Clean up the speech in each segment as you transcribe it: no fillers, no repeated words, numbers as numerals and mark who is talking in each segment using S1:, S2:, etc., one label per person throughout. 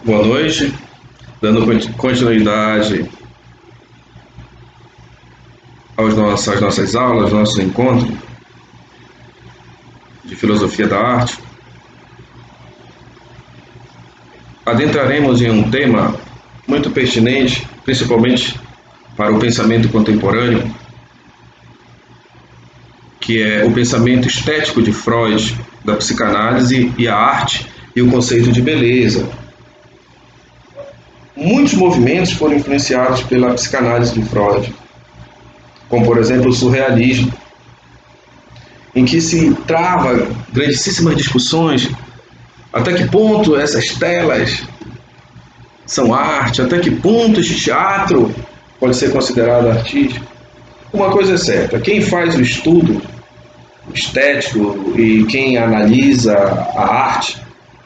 S1: Boa noite, dando continuidade às nossas aulas, nosso encontro de filosofia da arte. Adentraremos em um tema muito pertinente, principalmente para o pensamento contemporâneo, que é o pensamento estético de Freud, da psicanálise e a arte e o conceito de beleza. Muitos movimentos foram influenciados pela psicanálise de Freud, como por exemplo o surrealismo, em que se trava grandíssimas discussões até que ponto essas telas são arte, até que ponto este teatro pode ser considerado artístico. Uma coisa é certa, quem faz o estudo estético e quem analisa a arte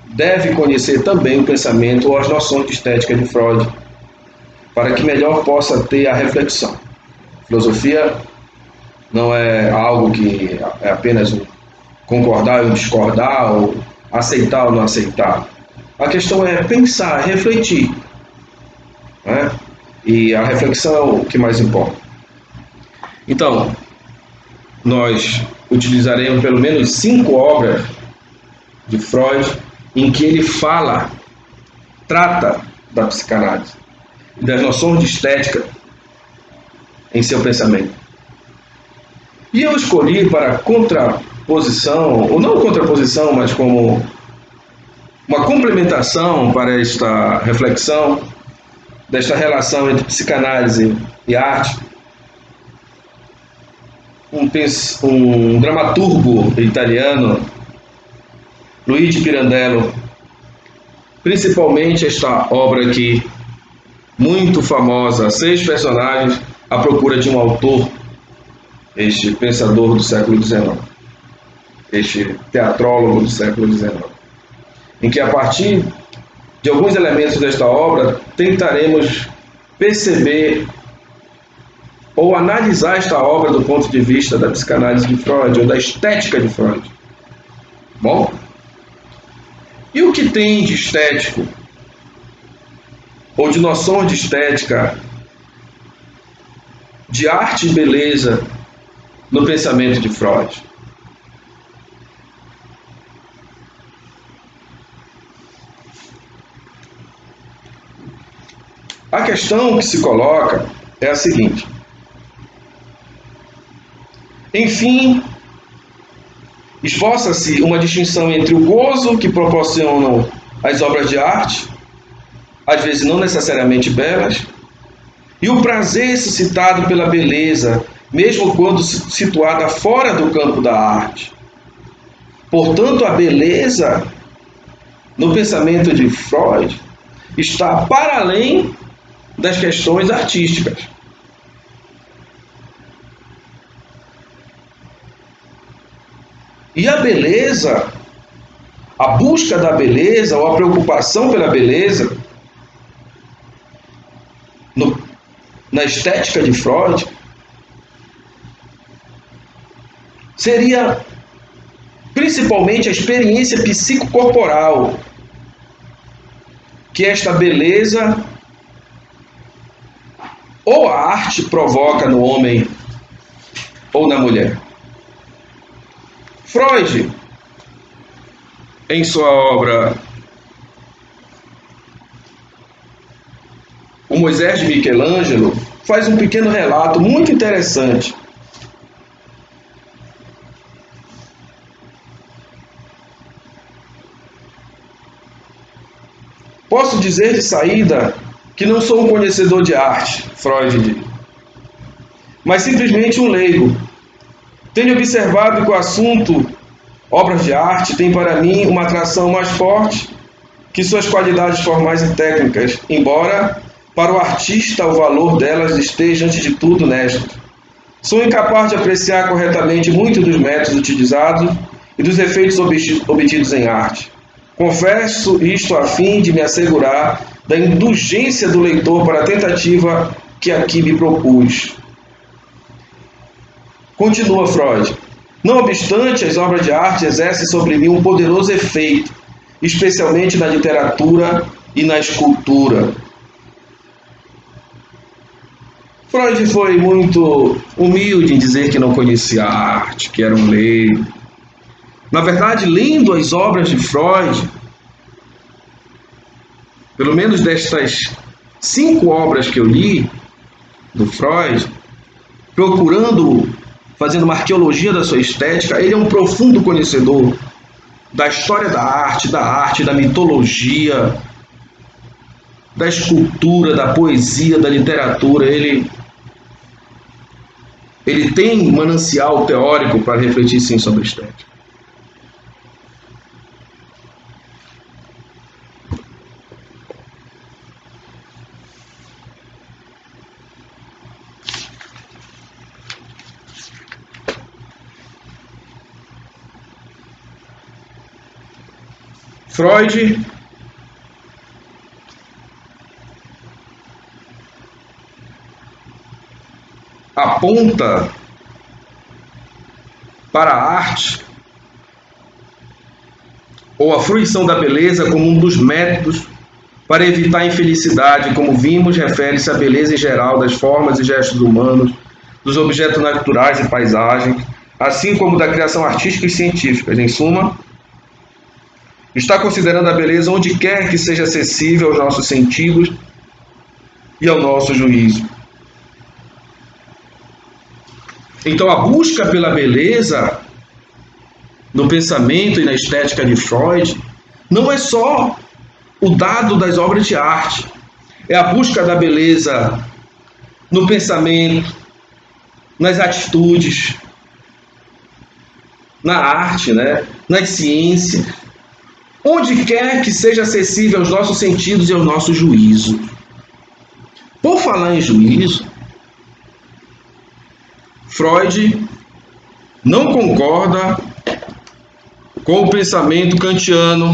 S1: deve conhecer também o pensamento ou as noções de estética de Freud, para que melhor possa ter a reflexão. Filosofia não é algo que é apenas concordar ou discordar, ou aceitar ou não aceitar. A questão é pensar, refletir, né? E a reflexão é o que mais importa. Então, nós utilizaremos pelo menos 5 obras de Freud em que ele trata da psicanálise e das noções de estética em seu pensamento. E eu escolhi para contraposição, ou não contraposição, mas como uma complementação para esta reflexão, desta relação entre psicanálise e arte, um dramaturgo italiano, Luigi Pirandello, principalmente esta obra aqui, muito famosa, 6 personagens à procura de um autor, este pensador do século XIX, este teatrólogo do século XIX, em que a partir de alguns elementos desta obra tentaremos perceber ou analisar esta obra do ponto de vista da psicanálise de Freud ou da estética de Freud. Bom, e o que tem de estético ou de noção de estética, de arte e beleza no pensamento de Freud? A questão que se coloca é a seguinte: enfim, esboça-se uma distinção entre o gozo que proporcionam as obras de arte, às vezes não necessariamente belas, e o prazer suscitado pela beleza, mesmo quando situada fora do campo da arte. Portanto, a beleza, no pensamento de Freud, está para além das questões artísticas. E a beleza, a busca da beleza ou a preocupação pela beleza, na estética de Freud, seria principalmente a experiência psicocorporal que esta beleza ou a arte provoca no homem ou na mulher. Freud, em sua obra O Moisés de Michelangelo, faz um pequeno relato muito interessante. Posso dizer de saída que não sou um conhecedor de arte, Freud diz, mas simplesmente um leigo. Tenho observado que o assunto obras de arte tem para mim uma atração mais forte que suas qualidades formais e técnicas, embora para o artista o valor delas esteja antes de tudo nesto. Sou incapaz de apreciar corretamente muitos dos métodos utilizados e dos efeitos obtidos em arte. Confesso isto a fim de me assegurar da indulgência do leitor para a tentativa que aqui me propus. Continua Freud. Não obstante, as obras de arte exercem sobre mim um poderoso efeito, especialmente na literatura e na escultura. Freud foi muito humilde em dizer que não conhecia a arte, que era um leigo. Na verdade, lendo as obras de Freud, pelo menos destas 5 obras que eu li do Freud, fazendo uma arqueologia da sua estética, ele é um profundo conhecedor da história da arte, da mitologia, da escultura, da poesia, da literatura. Ele tem manancial teórico para refletir, sim, sobre estética. Freud aponta para a arte ou a fruição da beleza como um dos métodos para evitar a infelicidade. Como vimos, refere-se à beleza em geral das formas e gestos humanos, dos objetos naturais e paisagens, assim como da criação artística e científica. Em suma, está considerando a beleza onde quer que seja acessível aos nossos sentidos e ao nosso juízo. Então, a busca pela beleza no pensamento e na estética de Freud não é só o dado das obras de arte, é a busca da beleza no pensamento, nas atitudes, na arte, nas ciências, onde quer que seja acessível aos nossos sentidos e ao nosso juízo. Por falar em juízo, Freud não concorda com o pensamento kantiano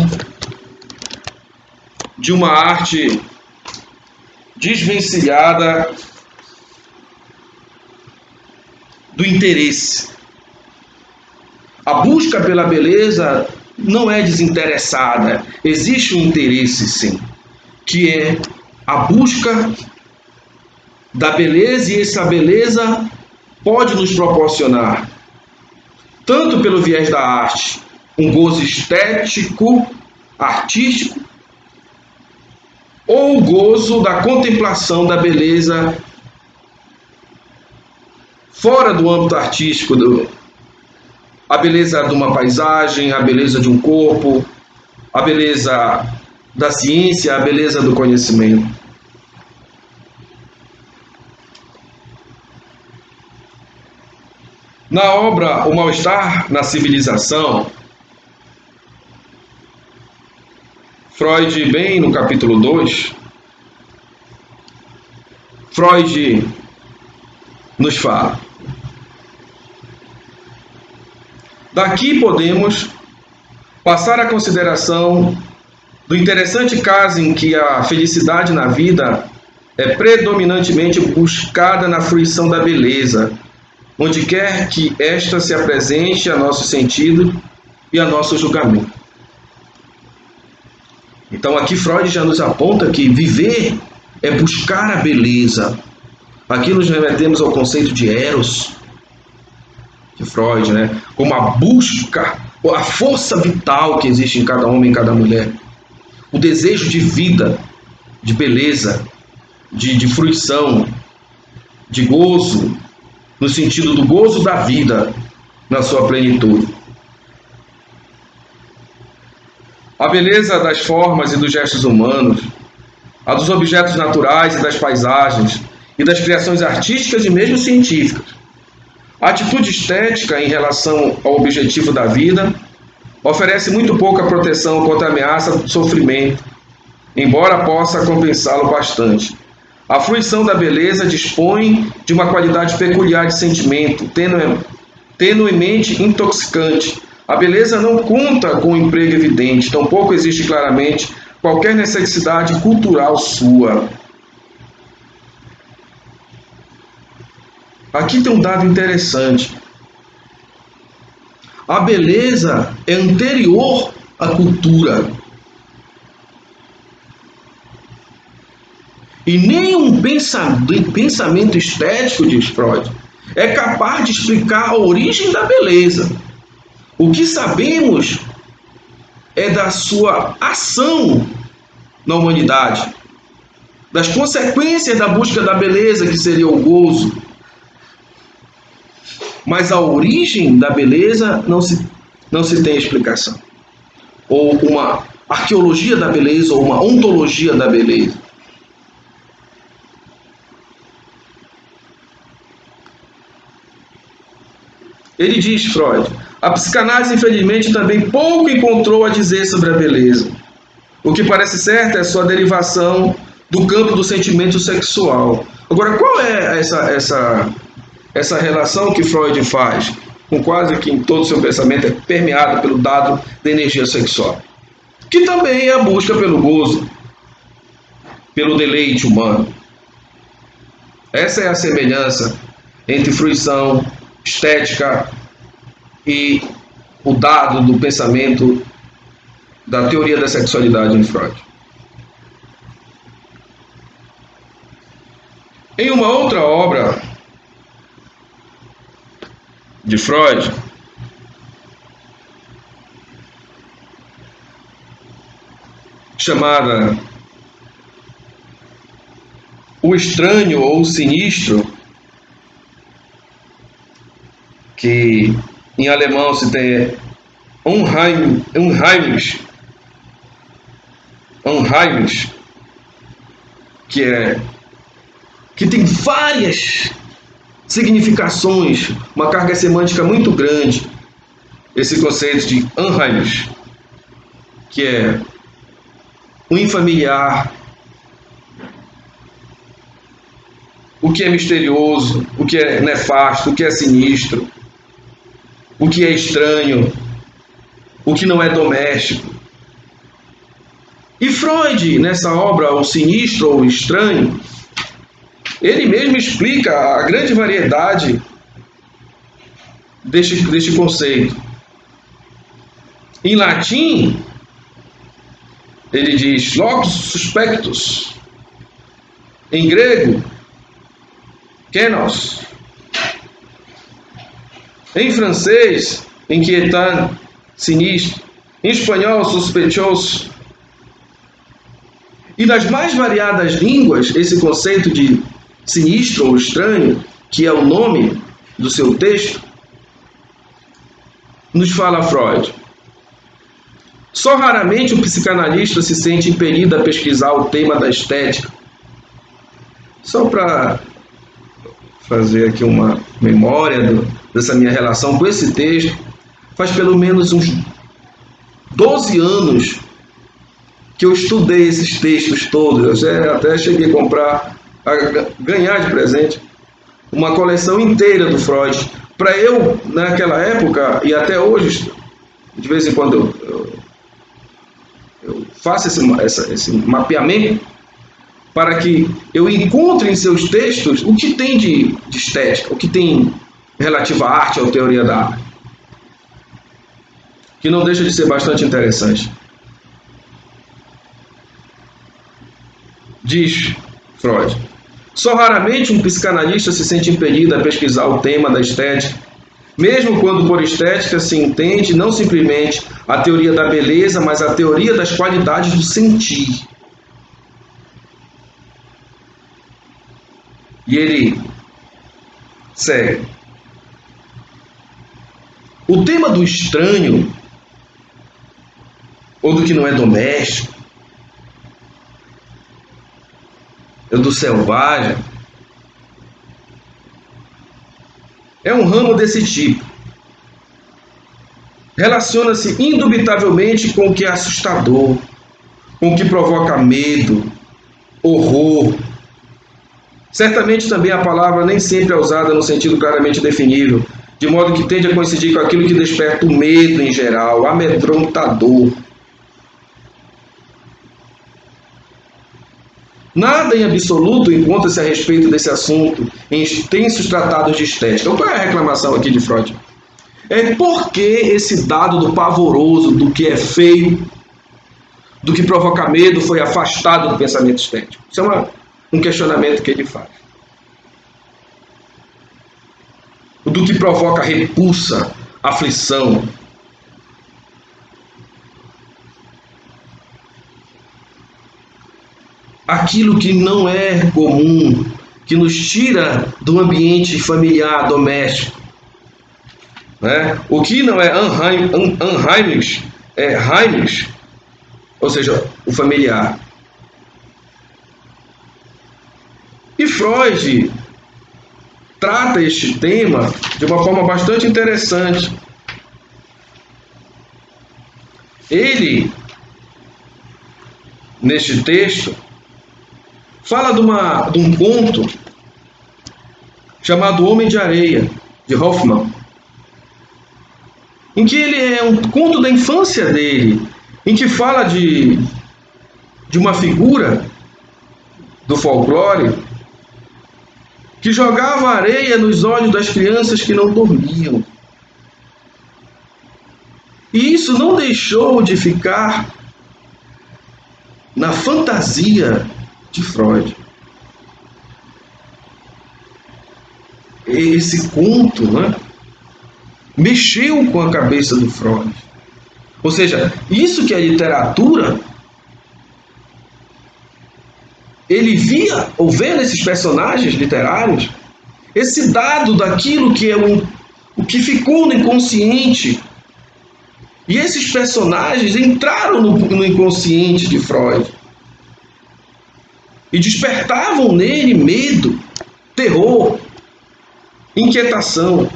S1: de uma arte desvencilhada do interesse. A busca pela beleza não é desinteressada, existe um interesse, sim, que é a busca da beleza, e essa beleza pode nos proporcionar, tanto pelo viés da arte, um gozo estético, artístico, ou o gozo da contemplação da beleza fora do âmbito artístico, a beleza de uma paisagem, a beleza de um corpo, a beleza da ciência, a beleza do conhecimento. Na obra O Mal-Estar na Civilização, Freud, bem no capítulo 2, Freud nos fala: daqui podemos passar à consideração do interessante caso em que a felicidade na vida é predominantemente buscada na fruição da beleza, onde quer que esta se apresente a nosso sentido e a nosso julgamento. Então aqui Freud já nos aponta que viver é buscar a beleza. Aqui nos remetemos ao conceito de Eros, de Freud, como a busca, a força vital que existe em cada homem e em cada mulher. O desejo de vida, de beleza, de fruição, de gozo, no sentido do gozo da vida na sua plenitude. A beleza das formas e dos gestos humanos, a dos objetos naturais e das paisagens, e das criações artísticas e mesmo científicas. A atitude estética em relação ao objetivo da vida oferece muito pouca proteção contra a ameaça do sofrimento, embora possa compensá-lo bastante. A fruição da beleza dispõe de uma qualidade peculiar de sentimento, tenuemente intoxicante. A beleza não conta com um emprego evidente, tampouco existe claramente qualquer necessidade cultural sua. Aqui tem um dado interessante. A beleza é anterior à cultura. E nenhum pensamento estético, diz Freud, é capaz de explicar a origem da beleza. O que sabemos é da sua ação na humanidade, das consequências da busca da beleza, que seria o gozo. Mas a origem da beleza não se tem explicação. Ou uma arqueologia da beleza, ou uma ontologia da beleza. Ele diz, Freud, a psicanálise, infelizmente, também pouco encontrou a dizer sobre a beleza. O que parece certo é a sua derivação do campo do sentimento sexual. Agora, qual é essa relação que Freud faz, com quase que em todo o seu pensamento é permeado pelo dado da energia sexual? Que também é a busca pelo gozo, pelo deleite humano. Essa é a semelhança entre fruição estética e o dado do pensamento da teoria da sexualidade em Freud. Em uma outra obra de Freud, chamada O Estranho ou o Sinistro, que em alemão se tem Unheimlich, que tem várias significações, uma carga semântica muito grande, esse conceito de Unheimlich, que é o infamiliar, o que é misterioso, o que é nefasto, o que é sinistro, o que é estranho, o que não é doméstico. E Freud, nessa obra, O Sinistro ou o Estranho, ele mesmo explica a grande variedade deste conceito. Em latim, ele diz locus suspectus. Em grego, kenos. Em francês, inquietant, sinistro. Em espanhol, sospechoso. E nas mais variadas línguas, esse conceito de sinistro ou estranho, que é o nome do seu texto, nos fala Freud. Só raramente o psicanalista se sente impelido a pesquisar o tema da estética. Só para fazer aqui uma memória dessa minha relação com esse texto, faz pelo menos uns 12 anos que eu estudei esses textos todos. Eu até cheguei a ganhar de presente uma coleção inteira do Freud. Para eu, naquela época, e até hoje, de vez em quando eu faço esse mapeamento, para que eu encontre em seus textos o que tem de estética, o que tem relativo à arte, à teoria da arte, que não deixa de ser bastante interessante. Diz Freud, só raramente um psicanalista se sente impelido a pesquisar o tema da estética, mesmo quando por estética se entende não simplesmente a teoria da beleza, mas a teoria das qualidades do sentir. E ele segue. O tema do estranho, ou do que não é doméstico, ou do selvagem, é um ramo desse tipo. Relaciona-se indubitavelmente com o que é assustador, com o que provoca medo, horror. Certamente também a palavra nem sempre é usada no sentido claramente definível, de modo que tende a coincidir com aquilo que desperta o medo em geral, amedrontador. Nada em absoluto encontra-se a respeito desse assunto em extensos tratados de estética. Então, qual é a reclamação aqui de Freud? É por que esse dado do pavoroso, do que é feio, do que provoca medo, foi afastado do pensamento estético? Isso é um questionamento que ele faz. Do que provoca repulsa, aflição. Aquilo que não é comum, que nos tira do ambiente familiar, doméstico. Né? O que não é unheimlich, é heimlich, ou seja, o familiar. E Freud trata este tema de uma forma bastante interessante. Ele, neste texto, fala de um conto chamado Homem de Areia, de Hoffmann, em que ele é um conto da infância dele, em que fala de uma figura do folclore que jogava areia nos olhos das crianças que não dormiam. E isso não deixou de ficar na fantasia de Freud. Esse conto, né, mexeu com a cabeça do Freud. Ou seja, isso que é literatura, ele via, ou vê nesses personagens literários, esse dado daquilo que é o que ficou no inconsciente. E esses personagens entraram no inconsciente de Freud e despertavam nele medo, terror, inquietação,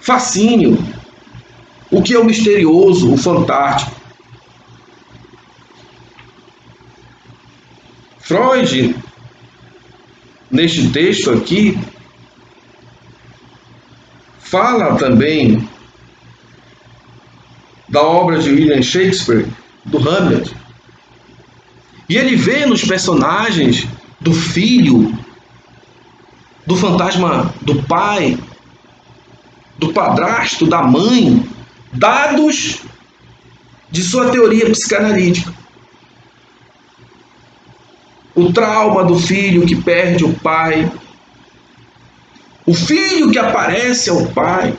S1: fascínio, o que é o misterioso, o fantástico. Freud, neste texto aqui, fala também da obra de William Shakespeare, do Hamlet. E ele vê nos personagens do filho, do fantasma do pai, do padrasto, da mãe, dados de sua teoria psicanalítica. O trauma do filho que perde o pai, o filho que aparece ao pai,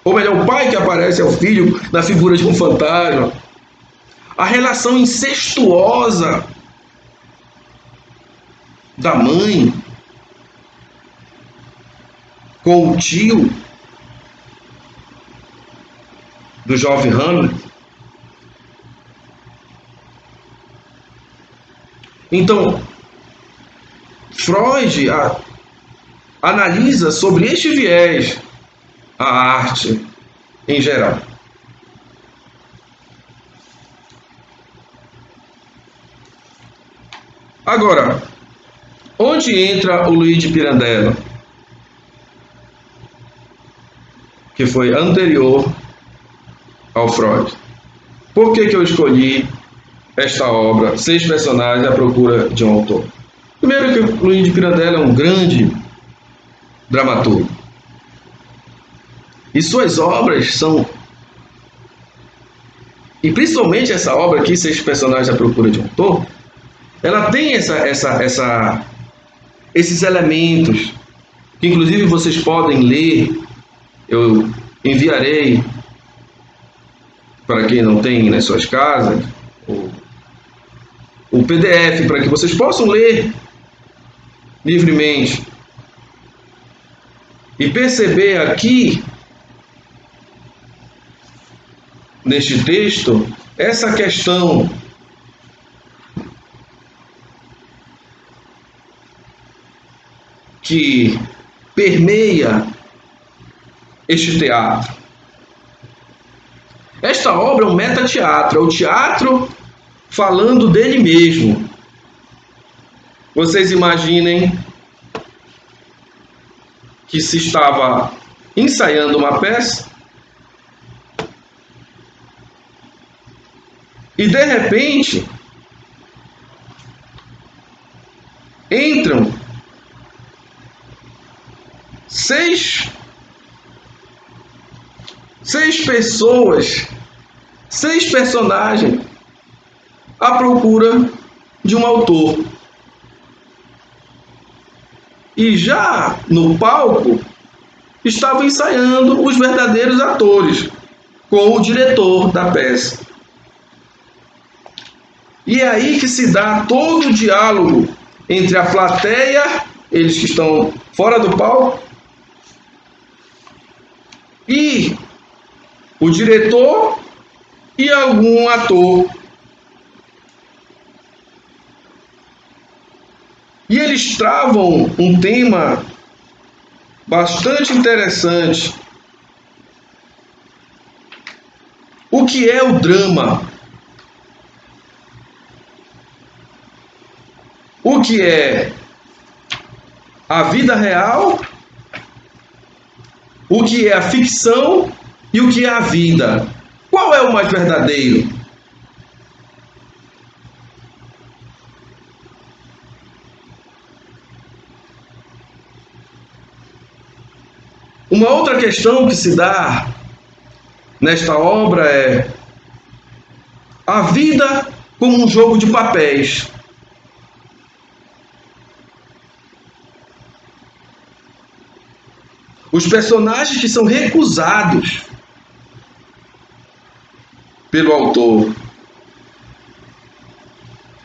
S1: ou melhor, o pai que aparece ao filho na figura de um fantasma, a relação incestuosa da mãe com o tio do jovem Hamlet. Então, Freud analisa sobre este viés a arte em geral. Agora, onde entra o Luigi Pirandello, que foi anterior ao Freud? Por que eu escolhi esta obra, 6 personagens à procura de um autor? Primeiro que o Luigi Pirandello é um grande dramaturgo. E suas obras são... E principalmente essa obra aqui, 6 personagens à procura de um autor, ela tem esses elementos, que inclusive vocês podem ler, eu enviarei para quem não tem nas suas casas, o PDF, para que vocês possam ler livremente e perceber aqui, neste texto, essa questão que permeia este teatro. Esta obra é um metateatro, é o teatro falando dele mesmo. Vocês imaginem que se estava ensaiando uma peça e de repente entram 6 pessoas, 6 personagens à procura de um autor. E já no palco, estavam ensaiando os verdadeiros atores, com o diretor da peça. E é aí que se dá todo o diálogo entre a plateia, eles que estão fora do palco, e o diretor e algum ator. E eles travam um tema bastante interessante. O que é o drama? O que é a vida real? O que é a ficção e o que é a vida? Qual é o mais verdadeiro? Uma outra questão que se dá nesta obra é a vida como um jogo de papéis. Os personagens que são recusados pelo autor.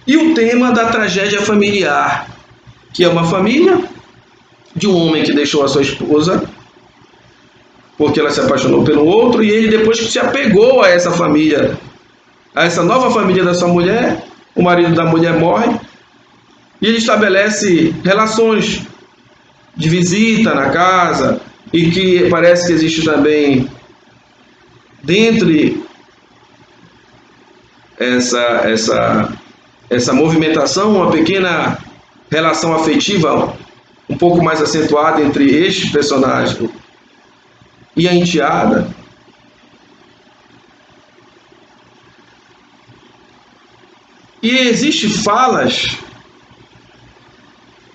S1: E o tema da tragédia familiar, que é uma família de um homem que deixou a sua esposa porque ela se apaixonou pelo outro, e ele, depois que se apegou a essa família, a essa nova família da sua mulher, o marido da mulher morre, e ele estabelece relações de visita na casa, e que parece que existe também, dentre essa movimentação, uma pequena relação afetiva um pouco mais acentuada entre este personagem e a enteada. E existem falas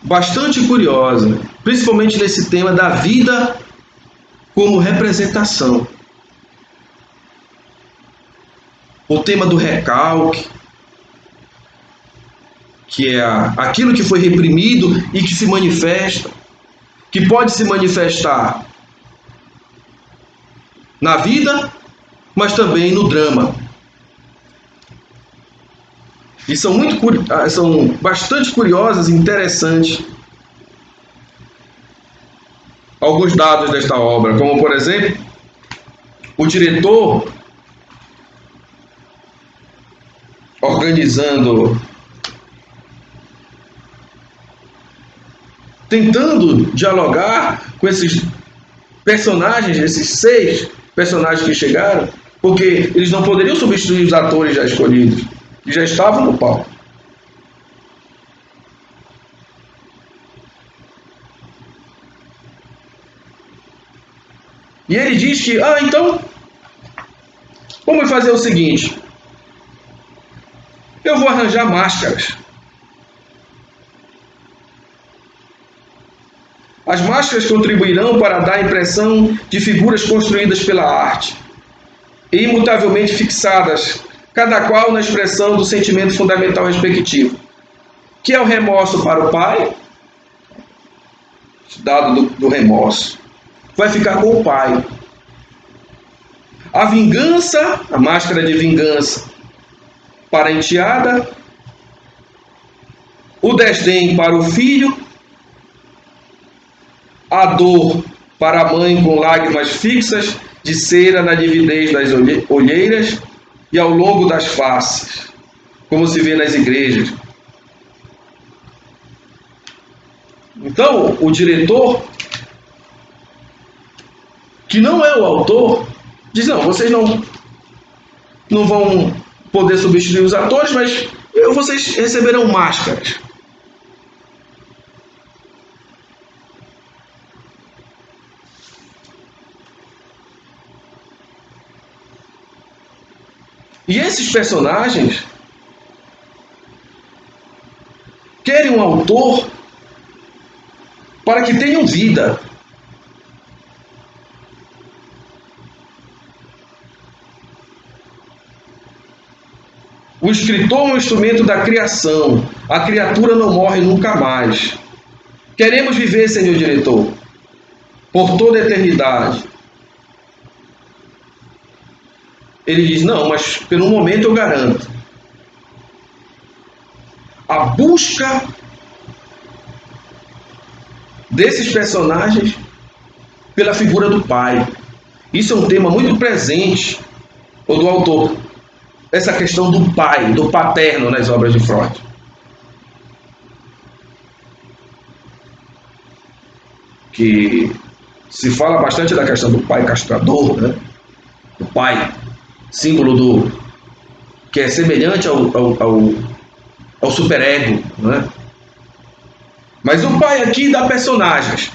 S1: bastante curiosas, principalmente nesse tema da vida como representação. O tema do recalque, que é aquilo que foi reprimido e que se manifesta, que pode se manifestar na vida, mas também no drama. E são bastante curiosas e interessantes alguns dados desta obra, como por exemplo, o diretor organizando, tentando dialogar com esses personagens, esses 6 personagens que chegaram, porque eles não poderiam substituir os atores já escolhidos, que já estavam no palco. E ele diz que, então, vamos fazer o seguinte, eu vou arranjar máscaras. As máscaras contribuirão para dar a impressão de figuras construídas pela arte, e imutavelmente fixadas, cada qual na expressão do sentimento fundamental respectivo, que é o remorso para o pai, dado do remorso, vai ficar com o pai. A vingança, a máscara de vingança, para a enteada, o desdém para o filho, a dor para a mãe com lágrimas fixas de cera na lividez das olheiras e ao longo das faces, como se vê nas igrejas. Então, o diretor, que não é o autor, diz, não, vocês não vão poder substituir os atores, mas vocês receberão máscaras. E esses personagens querem um autor para que tenham vida. O escritor é um instrumento da criação. A criatura não morre nunca mais. Queremos viver, senhor diretor, por toda a eternidade. Ele diz, não, mas pelo momento eu garanto. A busca desses personagens pela figura do pai. Isso é um tema muito presente do autor. Essa questão do pai, do paterno nas obras de Freud. Que se fala bastante da questão do pai castrador, né? O pai, símbolo do que é semelhante ao superego, né? Mas o pai aqui dá personagens,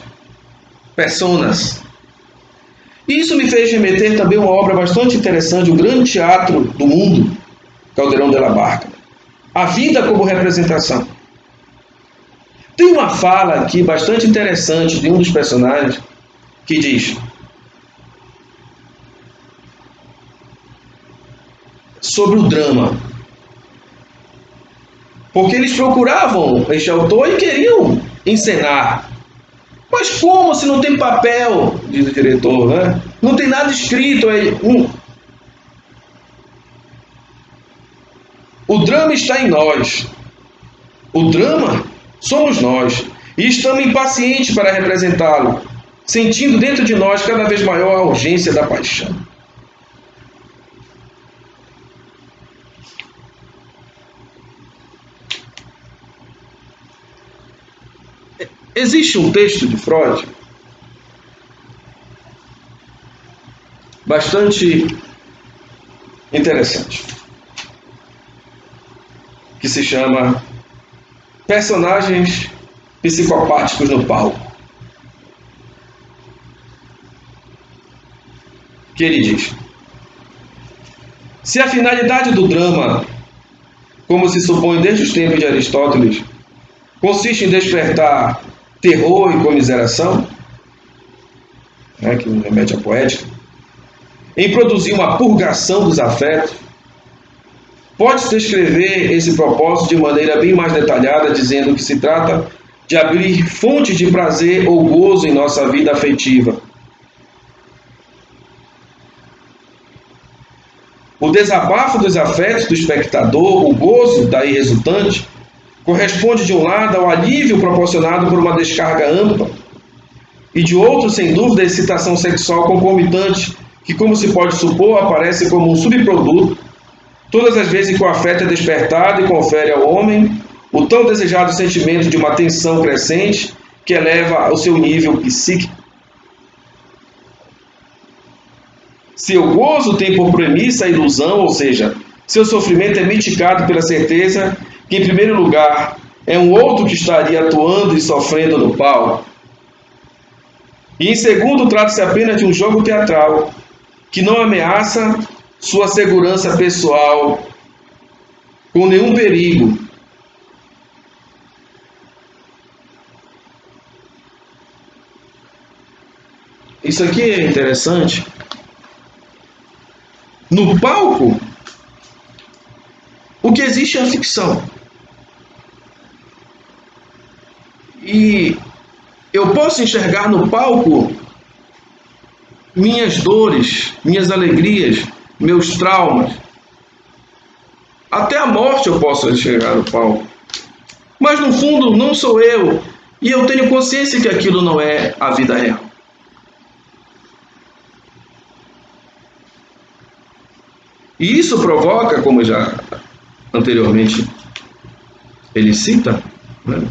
S1: personas. E isso me fez remeter também a uma obra bastante interessante, o grande teatro do mundo, Calderón de la Barca. A vida como representação. Tem uma fala aqui bastante interessante de um dos personagens que diz sobre o drama. Porque eles procuravam este autor e queriam encenar. Mas como se não tem papel, diz o diretor, né? Não tem nada escrito aí. O drama está em nós. O drama somos nós. E estamos impacientes para representá-lo, sentindo dentro de nós cada vez maior a urgência da paixão. Existe um texto de Freud bastante interessante, que se chama Personagens Psicopáticos no Palco. Que ele diz: se a finalidade do drama, como se supõe desde os tempos de Aristóteles, consiste em despertar terror e comiseração, né, que remete à poética, em produzir uma purgação dos afetos, pode-se descrever esse propósito de maneira bem mais detalhada, dizendo que se trata de abrir fontes de prazer ou gozo em nossa vida afetiva. O desabafo dos afetos do espectador, o gozo daí resultante, corresponde de um lado ao alívio proporcionado por uma descarga ampla e de outro, sem dúvida, a excitação sexual concomitante, que, como se pode supor, aparece como um subproduto todas as vezes que o afeto é despertado e confere ao homem o tão desejado sentimento de uma tensão crescente que eleva ao seu nível psíquico. Seu gozo tem por premissa a ilusão, ou seja, seu sofrimento é mitigado pela certeza que, em primeiro lugar, é um outro que estaria atuando e sofrendo no palco. E, em segundo, trata-se apenas de um jogo teatral que não ameaça sua segurança pessoal com nenhum perigo. Isso aqui é interessante. No palco, o que existe é a ficção. E eu posso enxergar no palco minhas dores, minhas alegrias, meus traumas. Até a morte eu posso enxergar no palco. Mas no fundo não sou eu. E eu tenho consciência que aquilo não é a vida real. E isso provoca, como já anteriormente ele cita, né,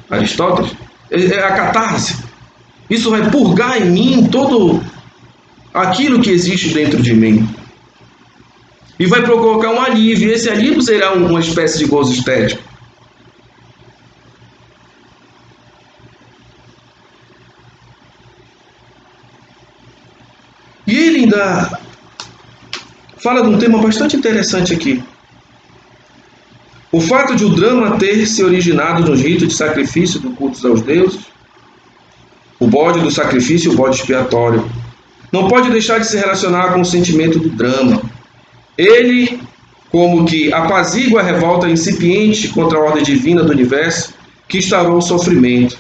S1: Aristóteles, é a catarse. Isso vai purgar em mim todo aquilo que existe dentro de mim. E vai provocar um alívio. E esse alívio será uma espécie de gozo estético. E ele ainda fala de um tema bastante interessante aqui. O fato de o drama ter se originado nos ritos de sacrifício do culto aos deuses, o bode do sacrifício e o bode expiatório, não pode deixar de se relacionar com o sentimento do drama. Ele, como que apazigua a revolta incipiente contra a ordem divina do universo que instaurou o sofrimento.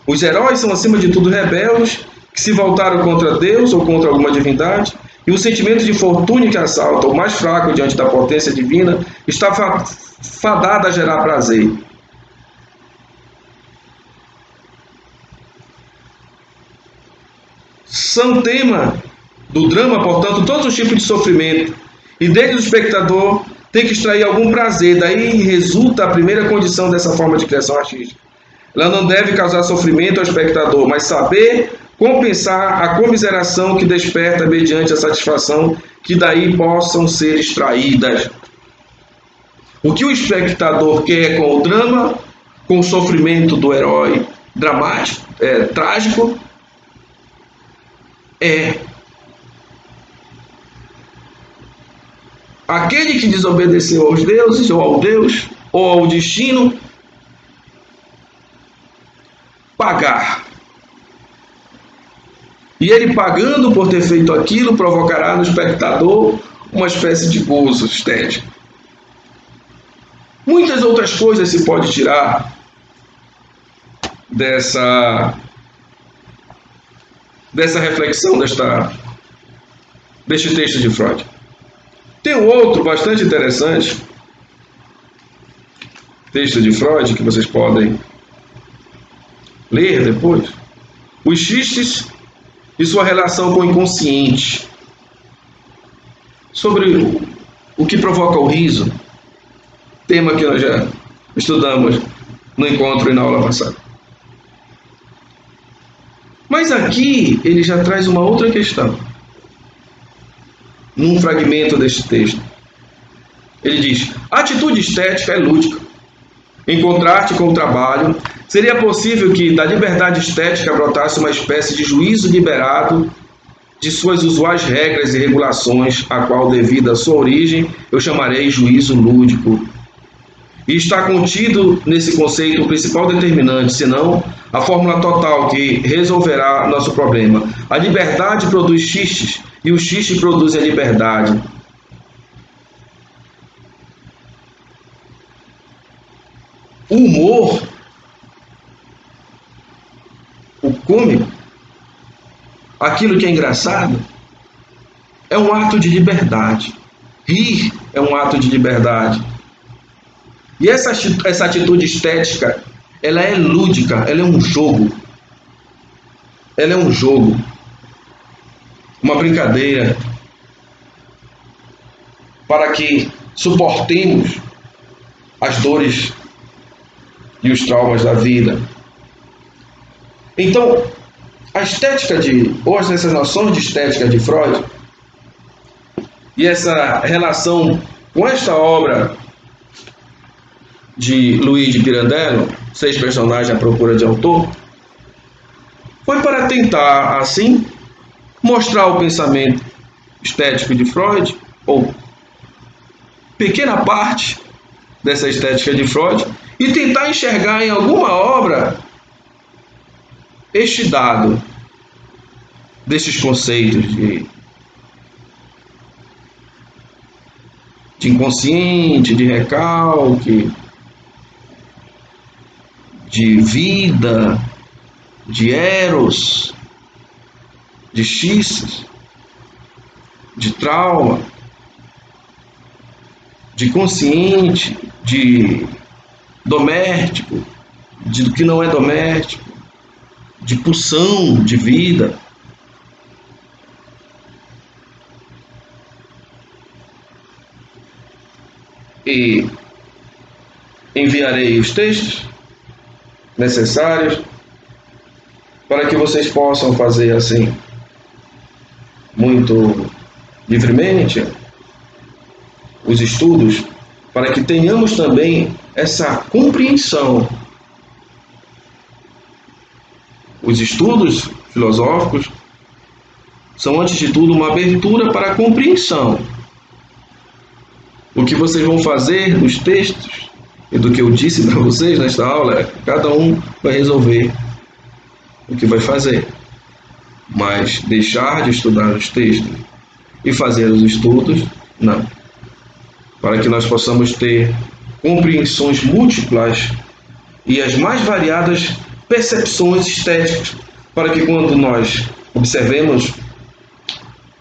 S1: Os heróis são, acima de tudo, rebeldes, que se voltaram contra Deus ou contra alguma divindade, e o sentimento de infortúnio que assalta o mais fraco diante da potência divina está fadado a gerar prazer. São tema do drama, portanto, todos os tipos de sofrimento, e desde o espectador tem que extrair algum prazer, daí resulta a primeira condição dessa forma de criação artística. Ela não deve causar sofrimento ao espectador, mas saber compensar a comiseração que desperta mediante a satisfação que daí possam ser extraídas. O que o espectador quer com o drama, com o sofrimento do herói dramático, trágico, é aquele que desobedeceu aos deuses, ou ao Deus, ou ao destino, pagar. E ele, pagando por ter feito aquilo, provocará no espectador uma espécie de gozo estético. Muitas outras coisas se pode tirar dessa reflexão, deste texto de Freud. Tem um outro bastante interessante, texto de Freud, que vocês podem ler depois. Os xistes e sua relação com o inconsciente. Sobre o que provoca o riso, tema que nós já estudamos no encontro e na aula passada. Mas aqui ele já traz uma outra questão. Num fragmento deste texto, ele diz: a atitude estética é lúdica. Em contraste com o trabalho, seria possível que da liberdade estética brotasse uma espécie de juízo liberado de suas usuais regras e regulações, a qual, devido à sua origem, eu chamarei juízo lúdico. E está contido nesse conceito o principal determinante, senão a fórmula total que resolverá nosso problema. A liberdade produz xistes, e o xiste produz a liberdade. O humor, o cômico, aquilo que é engraçado, é um ato de liberdade. Rir é um ato de liberdade. E essa atitude estética, ela é lúdica, ela é um jogo. Ela é um jogo, uma brincadeira, para que suportemos as dores e os traumas da vida. Então, a estética ou essas noções de estética de Freud e essa relação com esta obra de Luigi Pirandello, 6 personagens à procura de autor, foi para tentar, assim, mostrar o pensamento estético de Freud, ou pequena parte dessa estética de Freud, e tentar enxergar em alguma obra este dado desses conceitos de inconsciente, de recalque, de vida, de eros, de xistes, de trauma, de consciente, de doméstico, de do que não é doméstico, de pulsão de vida. E enviarei os textos necessários para que vocês possam fazer assim, muito livremente, os estudos, para que tenhamos também essa compreensão. Os estudos filosóficos são, antes de tudo, uma abertura para a compreensão. O que vocês vão fazer nos textos e do que eu disse para vocês nesta aula, cada um vai resolver o que vai fazer. Mas deixar de estudar os textos e fazer os estudos, não. Para que nós possamos ter compreensões múltiplas e as mais variadas percepções estéticas, para que quando nós observemos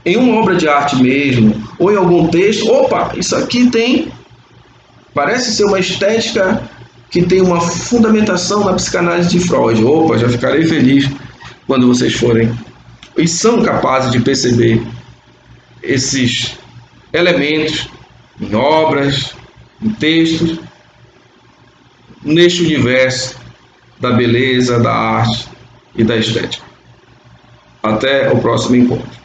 S1: em uma obra de arte mesmo, ou em algum texto, opa, isso aqui parece ser uma estética que tem uma fundamentação na psicanálise de Freud. Opa, já ficarei feliz quando vocês forem e são capazes de perceber esses elementos em obras, em textos, neste universo da beleza, da arte e da estética. Até o próximo encontro.